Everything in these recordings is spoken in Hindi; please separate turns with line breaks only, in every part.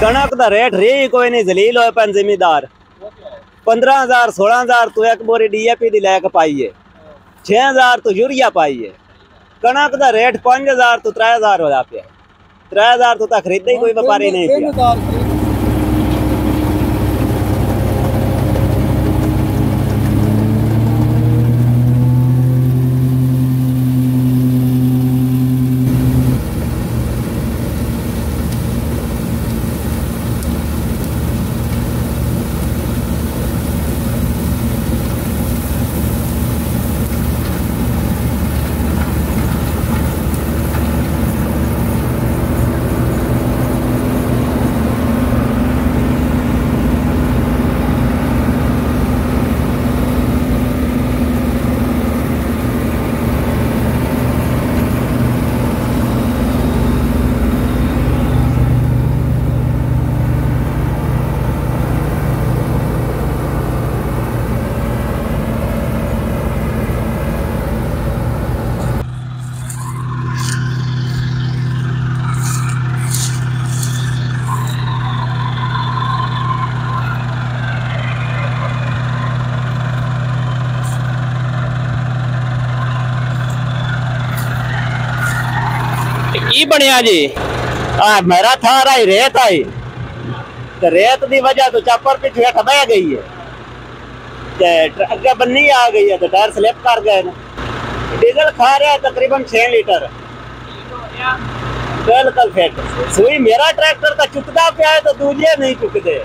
कणक का रेट रही कोई नहीं, जलील हो पन जिमीदार 15,000 16,000 तो एक बोरी DAP दी लैके पाई है, 6,000 तो यूरिया पाई है। कणक का रेट 5,000 तो 3,000 हो जाते हैं, 3,000 तो खरीदे ही कोई व्यापारी नहीं किया। की बनया जी मेरा था रही रेत आई तो रेत की वजह तो चप्पर पिछे बह गई है, अगे बन्नी आ गई है तो टायर स्लिप कर गए। डीजल खा रहा है तकरीबन 6 लीटर बिल्कुल फिट। सुई मेरा ट्रैक्टर का चुकता पे है तो दूजे नहीं चुकते।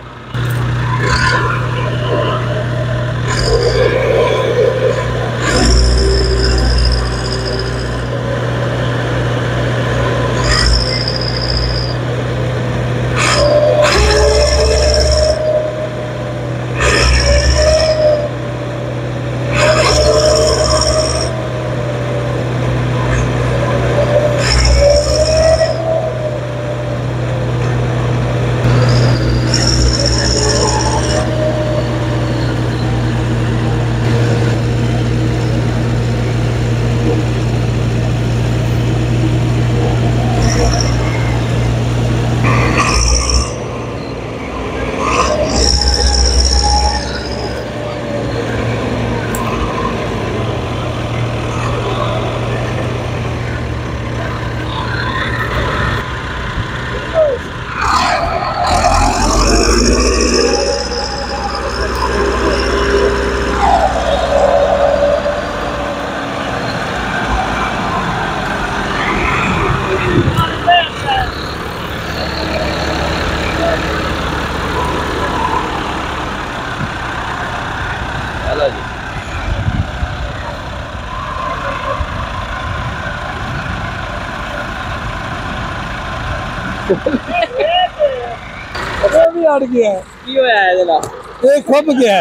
भी अड़ गया ये खुब गया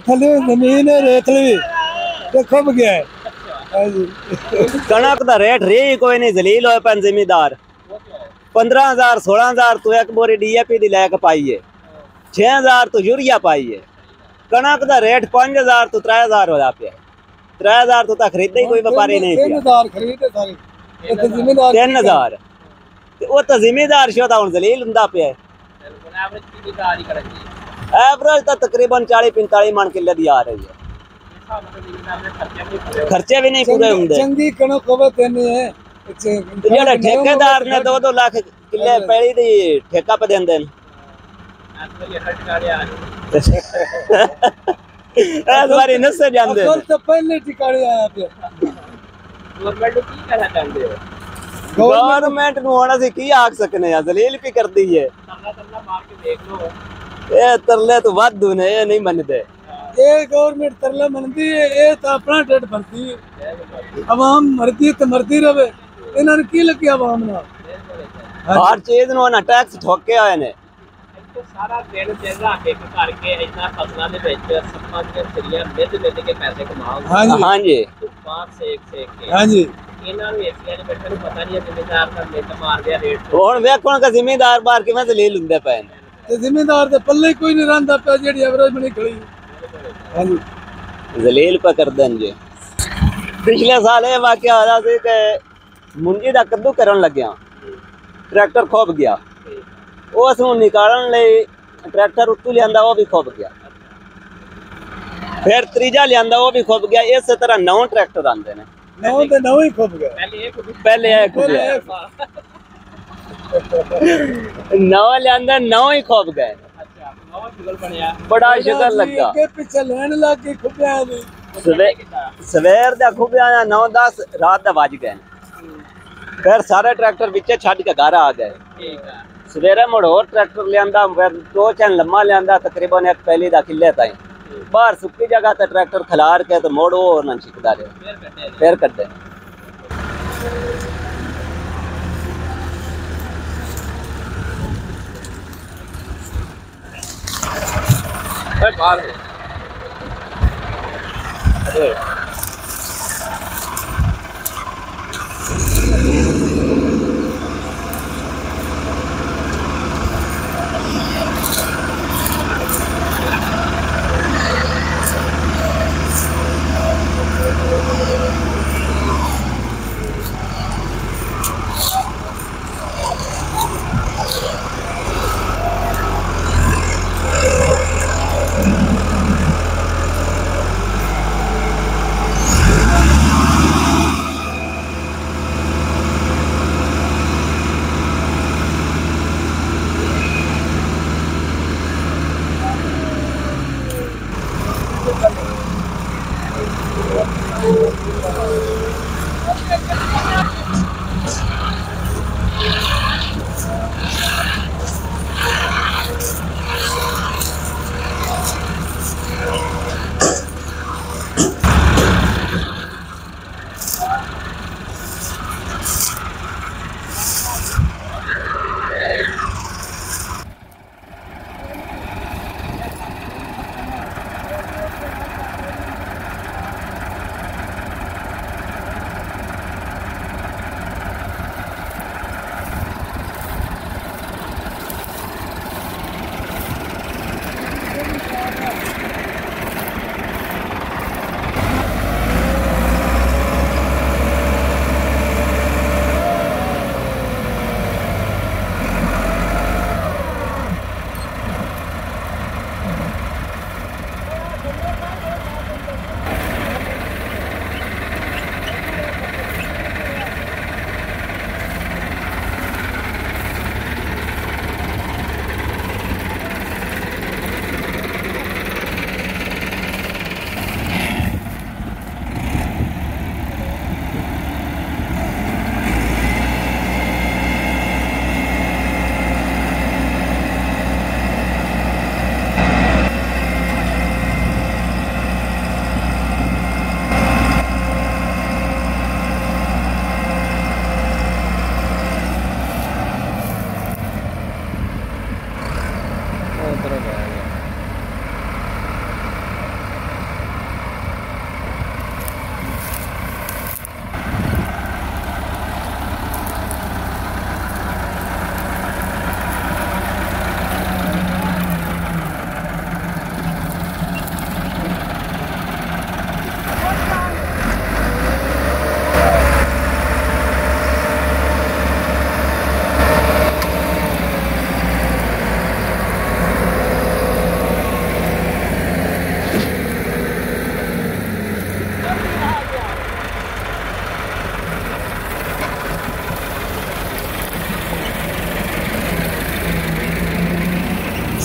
थले जमीन है रेतली खुब गया है।
कणक का रेट रही कोई नहीं, जलील हो पन जिमीदार 15,000 16,000 तो एक बोरी DAP दी लैके पाई है, 6,000 तो यूरिया पाई है। कणक का रेट 5,000 तो 3,000 हो जाते हैं, 3,000 तो खरीदे ही कोई व्यापारी नहीं किया। 3,000 वो तो जिम्मेदार शोधा हूं जलील हुंदा पे एवरेज तो तकरीबन 40-45 मन किले दी आ रही है। खर्चे भी नहीं पूरे होंगे।
चंगी कणक होवे तेने है
जेड़े ठेकेदार ने 2-2 लाख किले पैली दी ठेका पे देंदे न इस बारी नसे जांदे
तो पहले ठिकाने आया पे
गवर्नमेंट की कहना चाहते हो? गवर्नमेंट नु होना सी की आख सकने या जलील भी कर दी है। तरला मार के देख लो ये तरले तो वादू ने ये नहीं मनदे।
ये गवर्नमेंट तरला मनदी है, ये तो अपना ढिड भरती है। आवाम मरती तो मरती रहे, इन्हां की लगी आवाम ना
हर चीज नु ना टैक्स ठोके आए ने।
सारा दिन चेहरा एक करके इतना फसलों के विच सप्पां दी सरिया मिद के पैसे कमाओ।
हां जी
बात सेक के
हां जी
इन्हां नु एसिया दे बैठे नु पता नहीं जिम्मेदार का मिद मार दिया रेट।
हुण वेखण का जिम्मेदार बार किवें जलील हुंदे पे
ते जिम्मेदार दे पल्ले कोई नहीं रहंदा पे जेडी एवरेज बनी खड़ी। हां जी
जलील पे कर देन जी। पिछले साल ये वाकया होया सी कि मुंजी दा कद्दू करन लग्या ट्रैक्टर खुब गया। उस निकालने लई ट्रैक्टर उत्तों लिया वो भी खुब गया, फिर तीजा लिया वो भी खुब गया। इस तरह 9 ट्रैक्टर आते हैं।
9 तो 9 ही खुब गए।
पहले एक 9 लिया 9 ही खुब गए। बड़ा शुक्र लगा।
पिछले लैन लग गई खुबिया दी।
सवेर दा खुबिया 9-10 रात दा बज गए। फिर सारे ट्रैक्टर विचे छड़ के घर आ गए। सवेरे मुड़ होर ट्रैक्टर लिया, फिर 2-4 लम्मा लिया, तकरीबन एक पहली दा किले ताई बाहर सुक्की जगह ते ट्रैक्टर खिलार के तो मोड़ वो ना छिकदा रहे, फिर कड्डे।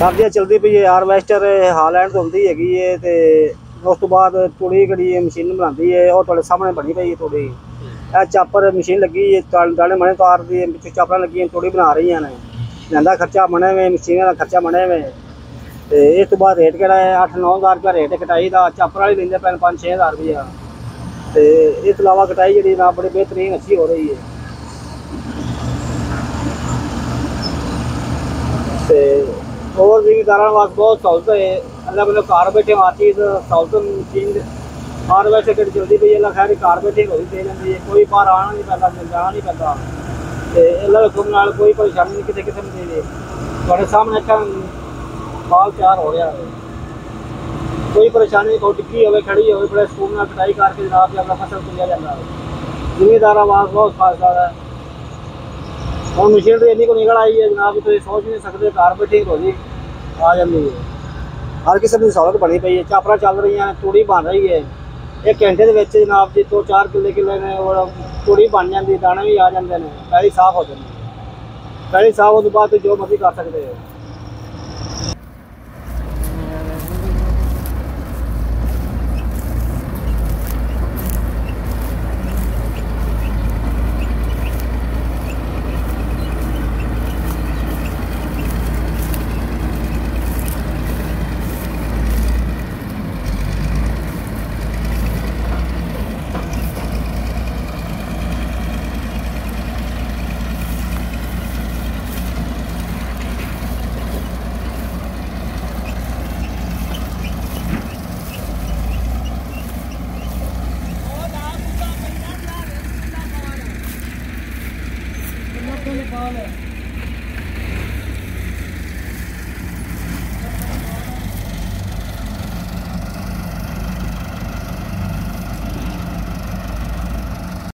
सर्दियाँ चलती पई है, हारवैस्टर हालैंड तो होंदी हैगी है ते उस तो बाद तुड़ी कड़ी मशीन बनाती है और थोड़े सामने बनी पई है तुड़ी। चापर मशीन लगी है, दाने मने तार दी पिछे चापड़ लगी तुड़ी बना रही हैं। लैंदा खर्चा बने में, मशीन का खर्चा बने में। तो इस तो बाद रेट केड़ा है 8-9 हज़ार रुपया रेट कटाई का। चापर वाली लेंदे पैन 5-6 हज़ार रुपया। तो इस अलावा कटाई जी ना बड़ी बेहतरीन अच्छी हो रही है। तो और भी कारण वास्ते बहुत सहूलत है। अल्लाह मतलब घर बैठे हर चीज़ सहूलत मशीन हर वैसे कड़ी चलती पई है। खैर घर बैठे हो दे लेंदी है, कोई बाहर आना नहीं पैंदा, जाना नहीं पैंदा। तो अल्लाह हुक्म नाल कोई परेशानी नहीं किसी किस्म की। थोड़े सामने अच्छा माल तैयार हो रहा है, कोई परेशानी कोई टिक्की हो खड़ी हो बड़े सुकून नाल कटाई करके जनाब अपना फसल तुलिया जाता है। जिमीदार वास्ते बहुत फायदा है। हम मशीनरी इन्नी को निकल आई है जनाब, तो सोच नहीं सकते घर बैठे हो जी आ जाती है। हर किसी की सहूलत बनी पई है, चापरा चल रही हैं, तूड़ी बन रही है। एक घंटे के विच जनाब जी 2-4 किले ने और तूड़ी बन जाती, दाने भी आ जाते हैं, पैली साफ हो जाती है। पैली साफ होने के बाद जो मर्जी कर सकते हो।
नेपाल है।